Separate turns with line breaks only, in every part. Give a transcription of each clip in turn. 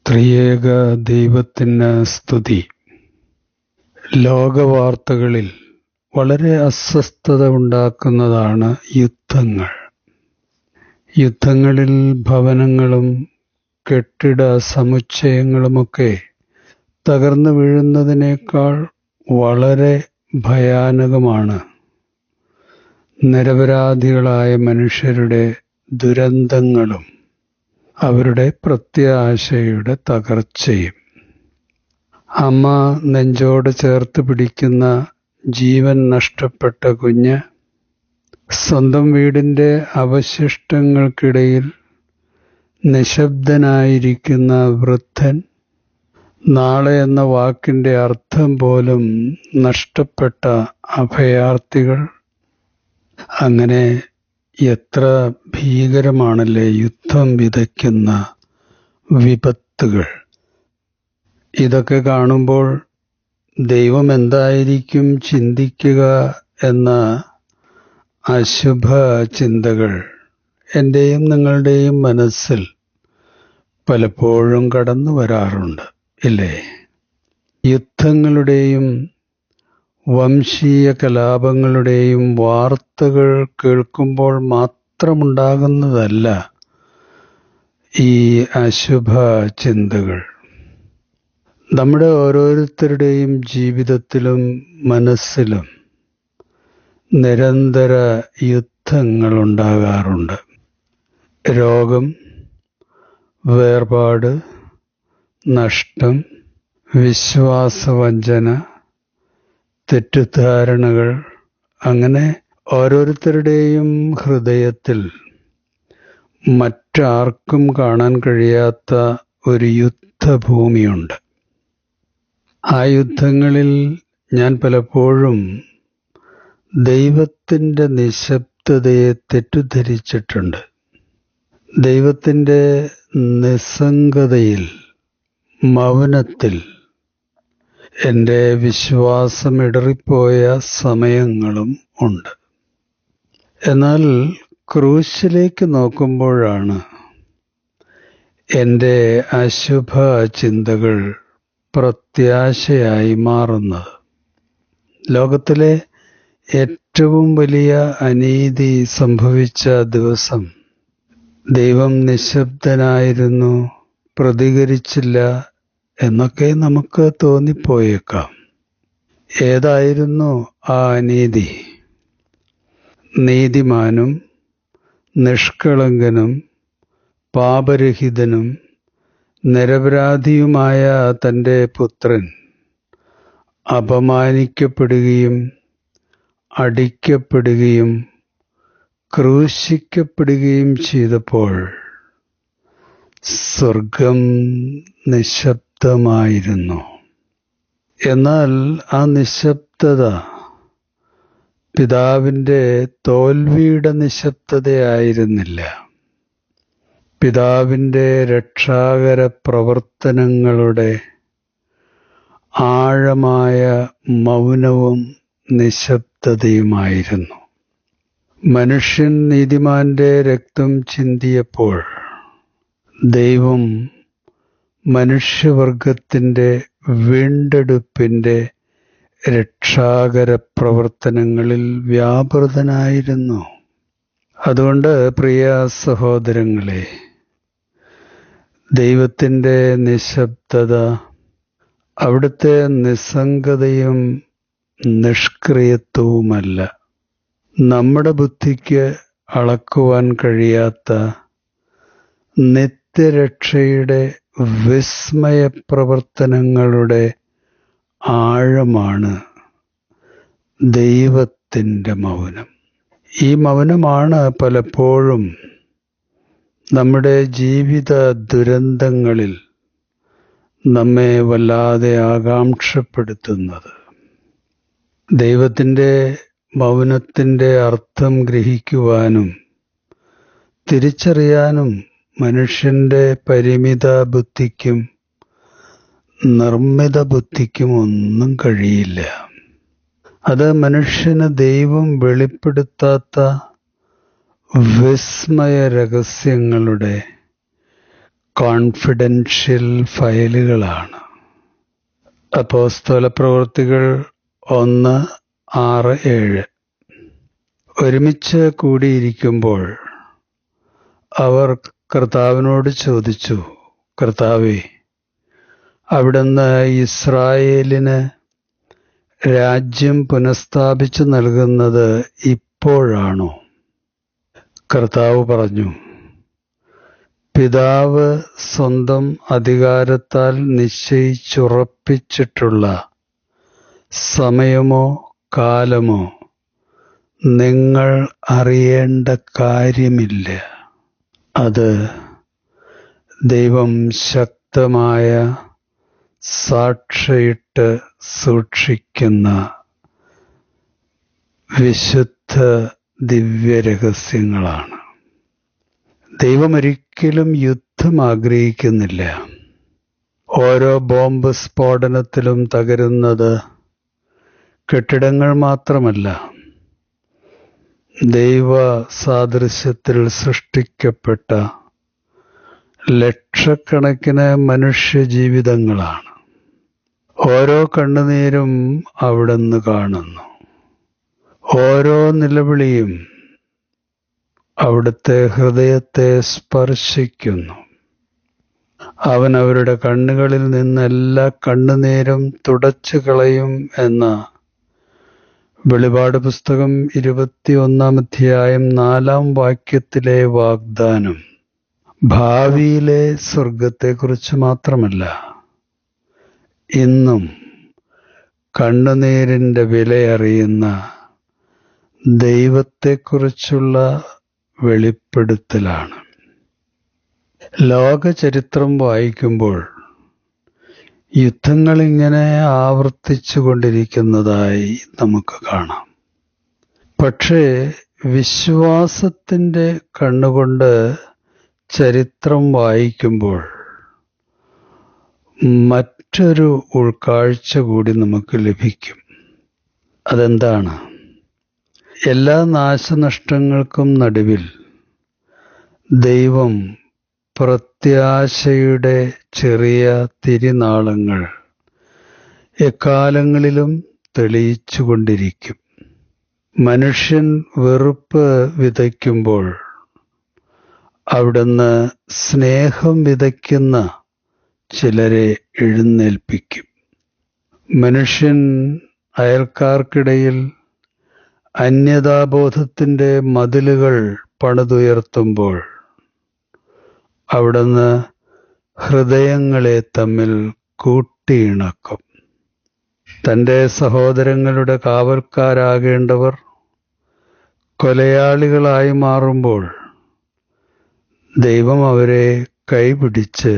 ത്രിയേക ദൈവത്തിന് സ്തുതി. ലോകവാർത്തകളിൽ വളരെ അസ്വസ്ഥത ഉണ്ടാക്കുന്നതാണ് യുദ്ധങ്ങൾ. യുദ്ധങ്ങളിൽ ഭവനങ്ങളും കെട്ടിട സമുച്ചയങ്ങളുമൊക്കെ തകർന്നു വീഴുന്നതിനേക്കാൾ വളരെ ഭയാനകമാണ് നിരപരാധികളായ മനുഷ്യരുടെ ദുരന്തങ്ങളും അവരുടെ പ്രത്യാശയുടെ തകർച്ചയും. അമ്മ നെഞ്ചോട് ചേർത്ത് പിടിക്കുന്ന ജീവൻ നഷ്ടപ്പെട്ട കുഞ്ഞ്, സ്വന്തം വീടിൻ്റെ അവശിഷ്ടങ്ങൾക്കിടയിൽ നിശബ്ദനായിരിക്കുന്ന വൃദ്ധൻ, നാളെ എന്ന വാക്കിൻ്റെ അർത്ഥം പോലും നഷ്ടപ്പെട്ട അഭയാർത്ഥികൾ. അങ്ങനെ എത്ര ഭീകരമാണല്ലേ യുദ്ധം വിതയ്ക്കുന്ന വിപത്തുകൾ. ഇതൊക്കെ കാണുമ്പോൾ ദൈവം എന്തായിരിക്കും ചിന്തിക്കുക എന്ന അശുഭ ചിന്തകൾ എൻ്റെയും നിങ്ങളുടെയും മനസ്സിൽ പലപ്പോഴും കടന്നു വരാറുണ്ട്, ഇല്ലേ? യുദ്ധങ്ങളുടെയും വംശീയ കലാപങ്ങളുടെയും വാർത്തകൾ കേൾക്കുമ്പോൾ മാത്രമുണ്ടാകുന്നതല്ല ഈ അശുഭ ചിന്തകൾ. നമ്മുടെ ഓരോരുത്തരുടെയും ജീവിതത്തിലും മനസ്സിലും നിരന്തര യുദ്ധങ്ങൾ ഉണ്ടാകാറുണ്ട്. രോഗം, വേർപാട്, നഷ്ടം, വിശ്വാസവഞ്ചന, തെറ്റിദ്ധാരണകൾ, അങ്ങനെ ഓരോരുത്തരുടെയും ഹൃദയത്തിൽ മറ്റാർക്കും കാണാൻ കഴിയാത്ത ഒരു യുദ്ധഭൂമിയുണ്ട്. ആ യുദ്ധങ്ങളിൽ ഞാൻ പലപ്പോഴും ദൈവത്തിൻ്റെ നിശബ്ദതയെ തെറ്റിദ്ധരിച്ചിട്ടുണ്ട്. ദൈവത്തിൻ്റെ നിസ്സംഗതയിൽ, മൗനത്തിൽ എൻ്റെ വിശ്വാസം ഇടറിപ്പോയ സമയങ്ങളും ഉണ്ട്. എന്നാൽ ക്രൂശിലേക്ക് നോക്കുമ്പോഴാണ് എൻ്റെ അശുഭ ചിന്തകൾ പ്രത്യാശയായി മാറുന്നത്. ലോകത്തിലെ ഏറ്റവും വലിയ അനീതി സംഭവിച്ച ദിവസം ദൈവം നിശബ്ദനായിരുന്നു, പ്രതികരിച്ചില്ല എന്നൊക്കെ നമുക്ക് തോന്നിപ്പോയേക്കാം. ഏതായിരുന്നു ആ അനീതി? നീതിമാനും നിഷ്കളങ്കനും പാപരഹിതനും നിരപരാധിയുമായ തൻ്റെ പുത്രൻ അപമാനിക്കപ്പെടുകയും അടിക്കപ്പെടുകയും ക്രൂശിക്കപ്പെടുകയും ചെയ്തപ്പോൾ സ്വർഗം നിശബ്ദമായിരുന്നു. എന്നാൽ ആ നിശബ്ദത പിതാവിൻ്റെ തോൽവിയുടെ നിശബ്ദതയായിരുന്നില്ല. പിതാവിൻ്റെ രക്ഷാകര പ്രവർത്തനങ്ങളുടെ ആഴമായ മൗനവും നിശബ്ദതയുമായിരുന്നു. മനുഷ്യൻ നീതിമാന്റെ രക്തം ചിന്തിയപ്പോൾ ദൈവം മനുഷ്യവർഗത്തിൻ്റെ വീണ്ടെടുപ്പിൻ്റെ രക്ഷാകര പ്രവർത്തനങ്ങളിൽ വ്യാപൃതനായിരുന്നു. അതുകൊണ്ട് പ്രിയ സഹോദരങ്ങളെ, ദൈവത്തിൻ്റെ നിശബ്ദത, അവിടുത്തെ നിസ്സംഗതയും നിഷ്ക്രിയത്വവുമല്ല, നമ്മുടെ ബുദ്ധിക്ക് അളക്കുവാൻ കഴിയാത്ത നിത്യരക്ഷയുടെ വിസ്മയ പ്രവർത്തനങ്ങളുടെ ആഴമാണ് ദൈവത്തിൻ്റെ മൗനം. ഈ മൗനമാണ് പലപ്പോഴും നമ്മുടെ ജീവിത ദുരന്തങ്ങളിൽ നമ്മെ വല്ലാതെ ആകാംക്ഷപ്പെടുത്തുന്നത്. ദൈവത്തിൻ്റെ മൗനത്തിൻ്റെ അർത്ഥം ഗ്രഹിക്കുവാനും തിരിച്ചറിയാനും മനുഷ്യൻ്റെ പരിമിത ബുദ്ധിക്കും നിർമ്മിത ബുദ്ധിക്കും ഒന്നും കഴിയില്ല. അത് മനുഷ്യന് ദൈവം വെളിപ്പെടുത്താത്ത വിസ്മയ രഹസ്യങ്ങളുടെ കോൺഫിഡൻഷ്യൽ ഫയലുകളാണ്. അപ്പോസ്തലപ്രവൃത്തികൾ 1:6-7. ഒരുമിച്ച് കൂടിയിരിക്കുമ്പോൾ അവർ കർത്താവിനോട് ചോദിച്ചു, കർത്താവേ, അവിടുന്ന് ഇസ്രായേലിന് രാജ്യം പുനഃസ്ഥാപിച്ചു നൽകുന്നത് ഇപ്പോഴാണോ? കർത്താവ് പറഞ്ഞു, പിതാവ് സ്വന്തം അധികാരത്താൽ നിശ്ചയിച്ചുറപ്പിച്ചിട്ടുള്ള സമയമോ കാലമോ നിങ്ങൾ അറിയേണ്ട കാര്യമില്ല. അത് ദൈവം ശക്തമായ സാക്ഷിയിട്ട് സൂക്ഷിക്കുന്ന വിശുദ്ധ ദിവ്യരഹസ്യങ്ങളാണ്. ദൈവമൊരിക്കലും യുദ്ധം ആഗ്രഹിക്കുന്നില്ല. ഓരോ ബോംബ് സ്ഫോടനത്തിലും തകരുന്നത് കെട്ടിടങ്ങൾ മാത്രമല്ല, ദൈവ സാദൃശ്യത്തിൽ സൃഷ്ടിക്കപ്പെട്ട ലക്ഷക്കണക്കിന് മനുഷ്യജീവിതങ്ങളാണ്. ഓരോ കണ്ണുനീരും അവിടുന്ന് കാണുന്നു. ഓരോ നിലവിളിയും അവിടുത്തെ ഹൃദയത്തെ സ്പർശിക്കുന്നു. അവൻ അവരുടെ കണ്ണുകളിൽ നിന്ന് എല്ലാ കണ്ണുനീരും തുടച്ചു കളയും എന്ന വെളിപാട് പുസ്തകം 21-4 വാഗ്ദാനം ഭാവിയിലെ സ്വർഗത്തെക്കുറിച്ച് മാത്രമല്ല, ഇന്നും കണ്ണുനീരിൻ്റെ വിലയറിയുന്ന ദൈവത്തെക്കുറിച്ചുള്ള വെളിപ്പെടുത്തലാണ്. ലോക ചരിത്രം വായിക്കുമ്പോൾ യുദ്ധങ്ങളിങ്ങനെ ആവർത്തിച്ചു കൊണ്ടിരിക്കുന്നതായി നമുക്ക് കാണാം. പക്ഷേ വിശ്വാസത്തിൻ്റെ കണ്ണുകൊണ്ട് ചരിത്രം വായിക്കുമ്പോൾ മറ്റൊരു ഉൾക്കാഴ്ച കൂടി നമുക്ക് ലഭിക്കും. അതെന്താണ്? എല്ലാ നാശനഷ്ടങ്ങൾക്കും നടുവിൽ ദൈവം പ്രത്യാശയുടെ ചെറിയ തിരിനാളങ്ങൾ എക്കാലങ്ങളിലും തെളിയിച്ചുകൊണ്ടിരിക്കും. മനുഷ്യൻ വെറുപ്പ് വിതയ്ക്കുമ്പോൾ അവിടുന്ന് സ്നേഹം വിതയ്ക്കുന്ന ചിലരെ എഴുന്നേൽപ്പിക്കും. മനുഷ്യൻ അയൽക്കാർക്കിടയിൽ അന്യതാബോധത്തിൻ്റെ മതിലുകൾ പണിതുയർത്തുമ്പോൾ അവിടുന്ന് ഹൃദയങ്ങളെ തമ്മിൽ കൂട്ടിയിണക്കും. തൻ്റെ സഹോദരങ്ങളുടെ കാവൽക്കാരാകേണ്ടവർ കൊലയാളികളായി മാറുമ്പോൾ ദൈവം അവരെ കൈപിടിച്ച്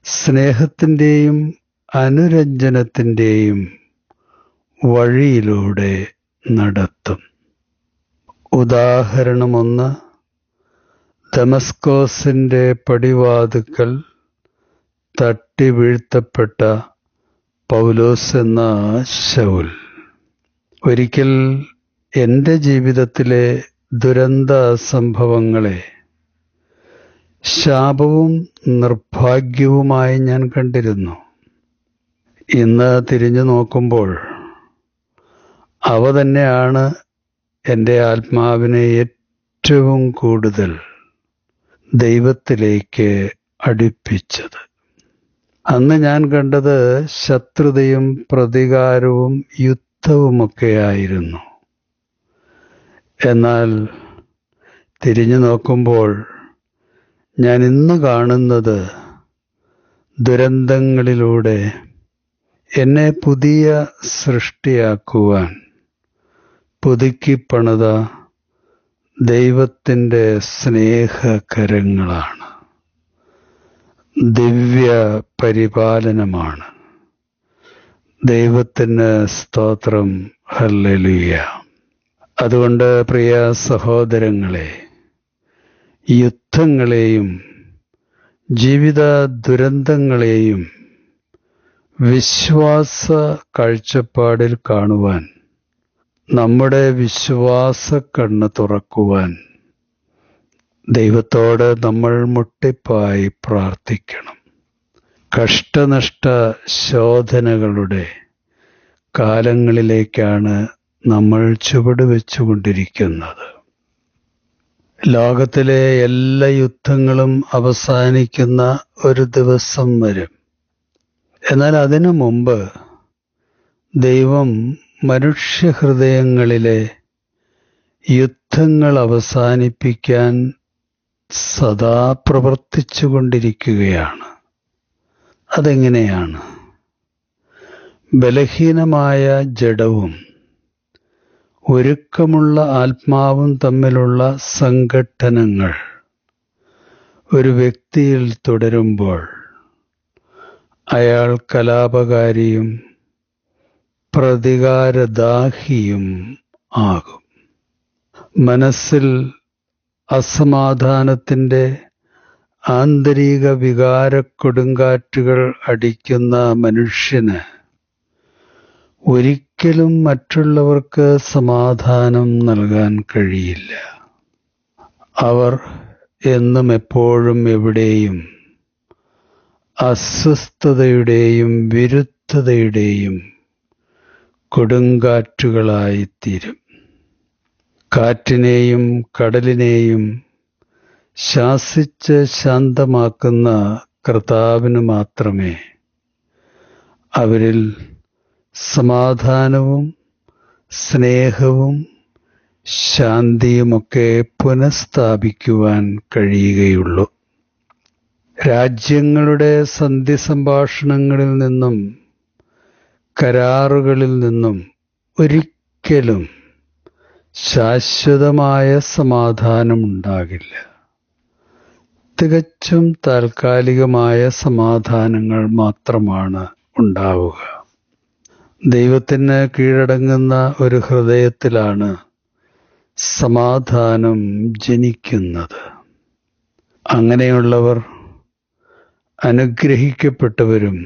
സ്നേഹത്തിൻ്റെയും അനുരഞ്ജനത്തിൻ്റെയും വഴിയിലൂടെ നടത്തും. ഉദാഹരണം 1, ദമസ്കോസിൻ്റെ പടിവാതിൽക്കൽ തട്ടി വീഴ്ത്തപ്പെട്ട പൗലോസ് എന്ന ശൗൽ. ഒരിക്കൽ എൻ്റെ ജീവിതത്തിലെ ദുരന്ത സംഭവങ്ങളെ ശാപവും നിർഭാഗ്യവുമായി ഞാൻ കണ്ടിരുന്നു. ഇന്ന് തിരിഞ്ഞു നോക്കുമ്പോൾ അവ തന്നെയാണ് എൻ്റെ ആത്മാവിനെ ഏറ്റവും കൂടുതൽ ദൈവത്തിലേക്ക് അടുപ്പിച്ചത്. അന്ന് ഞാൻ കണ്ടത് ശത്രുതയും പ്രതികാരവും യുദ്ധവുമൊക്കെയായിരുന്നു. എന്നാൽ തിരിഞ്ഞു നോക്കുമ്പോൾ ഞാൻ ഇന്ന് കാണുന്നത് ദുരന്തങ്ങളിലൂടെ എന്നെ പുതിയ സൃഷ്ടിയാക്കുവാൻ പുതുക്കിപ്പണിത ദൈവത്തിൻ്റെ സ്നേഹകരങ്ങളാണ്. ദിവ്യ പരിപാലനമാണ്. ദൈവത്തിന് സ്തോത്രം, ഹല്ലേലൂയ. അതുകൊണ്ട് പ്രിയ സഹോദരങ്ങളെ, യുദ്ധങ്ങളെയും ജീവിത ദുരന്തങ്ങളെയും വിശ്വാസ കാഴ്ചപ്പാടിൽ കാണുവാൻ, നമ്മുടെ വിശ്വാസ കണ്ണ് തുറക്കുവാൻ ദൈവത്തോട് നമ്മൾ മുട്ടിപ്പായി പ്രാർത്ഥിക്കണം. കഷ്ടനഷ്ട ശോധനകളുടെ കാലങ്ങളിലേക്കാണ് നമ്മൾ ചുവടുവെച്ചുകൊണ്ടിരിക്കുന്നത്. ലോകത്തിലെ എല്ലാ യുദ്ധങ്ങളും അവസാനിക്കുന്ന ഒരു ദിവസം വരും. എന്നാൽ അതിനു മുമ്പ് ദൈവം മനുഷ്യഹൃദയങ്ങളിലെ യുദ്ധങ്ങൾ അവസാനിപ്പിക്കാൻ സദാ പ്രവർത്തിച്ചുകൊണ്ടിരിക്കുകയാണ്. അതെങ്ങനെയാണ്? ബലഹീനമായ ജഡവും ഒരുക്കമുള്ള ആത്മാവും തമ്മിലുള്ള സംഘട്ടനങ്ങൾ ഒരു വ്യക്തിയിൽ തുടരുമ്പോൾ അയാൾ കലാപകാരിയും പ്രതികാരദാഹിയും ആകും. മനസ്സിൽ അസമാധാനത്തിൻ്റെ ആന്തരിക വികാര കൊടുങ്കാറ്റുകൾ അടിക്കുന്ന മനുഷ്യന് ഒരിക്കലും മറ്റുള്ളവർക്ക് സമാധാനം നൽകാൻ കഴിയില്ല. അവർ എന്നും എപ്പോഴും എവിടെയും അസ്വസ്ഥതയുടെയും വിരുദ്ധതയുടെയും കൊടുങ്കാറ്റുകളായിത്തീരും. കാറ്റിനെയും കടലിനെയും ശാസിച്ച് ശാന്തമാക്കുന്ന കർത്താവിന് മാത്രമേ അവരിൽ സമാധാനവും സ്നേഹവും ശാന്തിയുമൊക്കെ പുനഃസ്ഥാപിക്കുവാൻ കഴിയുകയുള്ളൂ. രാജ്യങ്ങളുടെ സന്ധി സംഭാഷണങ്ങളിൽ നിന്നും കരാറുകളിൽ നിന്നും ഒരിക്കലും ശാശ്വതമായ സമാധാനമുണ്ടാകില്ല. തികച്ചും താൽക്കാലികമായ സമാധാനങ്ങൾ മാത്രമാണ് ഉണ്ടാവുക. ദൈവത്തിന് കീഴടങ്ങുന്ന ഒരു ഹൃദയത്തിലാണ് സമാധാനം ജനിക്കുന്നത്. അങ്ങനെയുള്ളവർ അനുഗ്രഹിക്കപ്പെട്ടവരും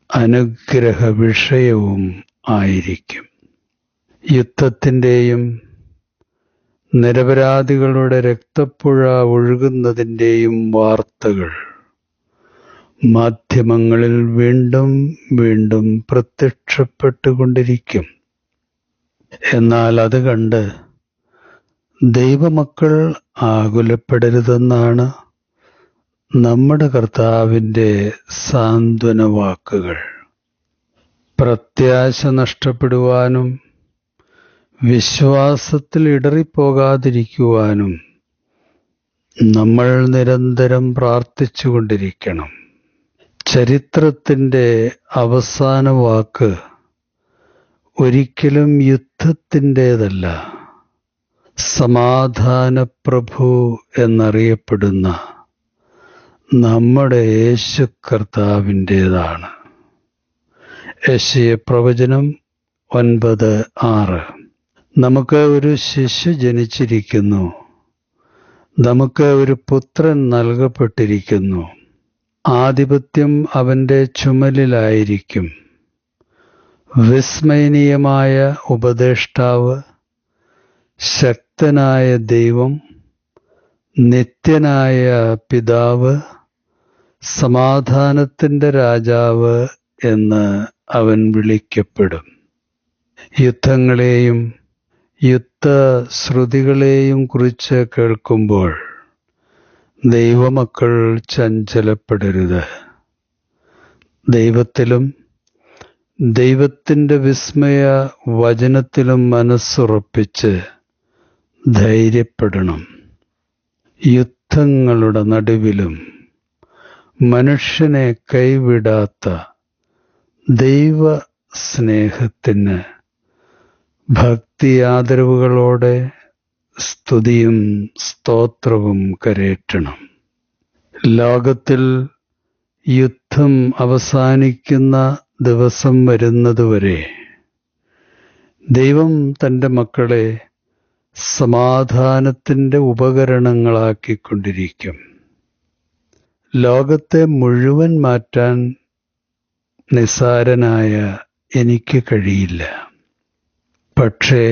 അനുഗ്രഹ വിഷയവും ആയിരിക്കും. യുദ്ധത്തിൻ്റെയും നിരപരാധികളുടെ രക്തപ്പുഴ ഒഴുകുന്നതിൻ്റെയും വാർത്തകൾ മാധ്യമങ്ങളിൽ വീണ്ടും വീണ്ടും പ്രത്യക്ഷപ്പെട്ടുകൊണ്ടിരിക്കും. എന്നാൽ അത് കണ്ട് ദൈവമക്കൾ ആകുലപ്പെടരുതെന്നാണ് നമ്മുടെ കർത്താവിൻ്റെ സാന്ത്വന വാക്കുകൾ. പ്രത്യാശ നഷ്ടപ്പെടുവാനും വിശ്വാസത്തിൽ ഇടറിപ്പോകാതിരിക്കുവാനും നമ്മൾ നിരന്തരം പ്രാർത്ഥിച്ചുകൊണ്ടിരിക്കണം. ചരിത്രത്തിൻ്റെ അവസാന വാക്ക് ഒരിക്കലും യുദ്ധത്തിൻ്റേതല്ല, സമാധാനപ്രഭു എന്നറിയപ്പെടുന്ന നമ്മുടെ യേശു കർത്താവിൻ്റേതാണ്. യെശയ്യാ പ്രവചനം 9:6. നമുക്ക് ഒരു ശിശു ജനിച്ചിരിക്കുന്നു, നമുക്ക് ഒരു പുത്രൻ നൽകപ്പെട്ടിരിക്കുന്നു, ആധിപത്യം അവൻ്റെ ചുമലിലായിരിക്കും. വിസ്മയനീയമായ ഉപദേഷ്ടാവ്, ശക്തനായ ദൈവം, നിത്യനായ പിതാവ്, സമാധാനത്തിൻ്റെ രാജാവ് എന്ന് അവൻ വിളിക്കപ്പെടും. യുദ്ധങ്ങളെയും യുദ്ധശ്രുതികളെയും കുറിച്ച് കേൾക്കുമ്പോൾ ദൈവമക്കൾ ചഞ്ചലപ്പെടരുത്. ദൈവത്തിലും ദൈവത്തിൻ്റെ വിസ്മയ വചനത്തിലും മനസ്സുറപ്പിച്ച് ധൈര്യപ്പെടണം. യുദ്ധങ്ങളുടെ നടുവിലും മനുഷ്യനെ കൈവിടാത്ത ദൈവ സ്നേഹത്തിന് ഭക്തിയാദരവുകളോടെ സ്തുതിയും സ്തോത്രവും കരേറ്റണം. ലോകത്തിൽ യുദ്ധം അവസാനിക്കുന്ന ദിവസം വരുന്നതുവരെ ദൈവം തൻ്റെ മക്കളെ സമാധാനത്തിൻ്റെ ഉപകരണങ്ങളാക്കിക്കൊണ്ടിരിക്കും. ലോകത്തെ മുഴുവൻ മാറ്റാൻ നിസ്സാരനായ എനിക്ക് കഴിയില്ല. പക്ഷേ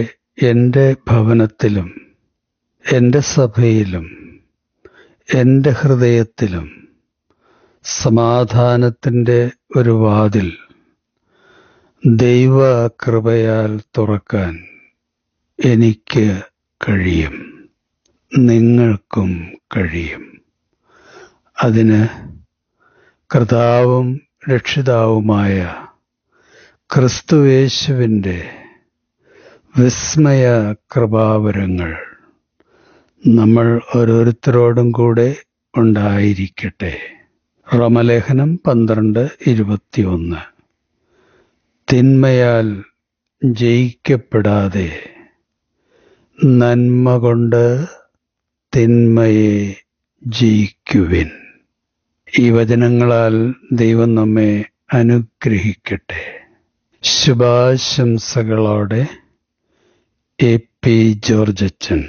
എൻ്റെ ഭവനത്തിലും എൻ്റെ സഭയിലും എൻ്റെ ഹൃദയത്തിലും സമാധാനത്തിൻ്റെ ഒരു വാതിൽ ദൈവ കൃപയാൽ തുറക്കാൻ എനിക്ക് കഴിയും, നിങ്ങൾക്കും കഴിയും. അതിന് കർത്താവും രക്ഷിതാവുമായ ക്രിസ്തുയേശുവിൻ്റെ വിസ്മയ കൃപാവരങ്ങൾ നമ്മൾ ഓരോരുത്തരോടും കൂടെ ഉണ്ടായിരിക്കട്ടെ. റോമലേഖനം 12:21. തിന്മയാൽ ജയിക്കപ്പെടാതെ നന്മ കൊണ്ട് തിന്മയെ ജയിക്കുവിൻ. ഈ വചനങ്ങളാൽ ദൈവം നമ്മെ അനുഗ്രഹിക്കട്ടെ. ശുഭാശംസകളോടെ എ പി ജോർജ് അച്ഛൻ.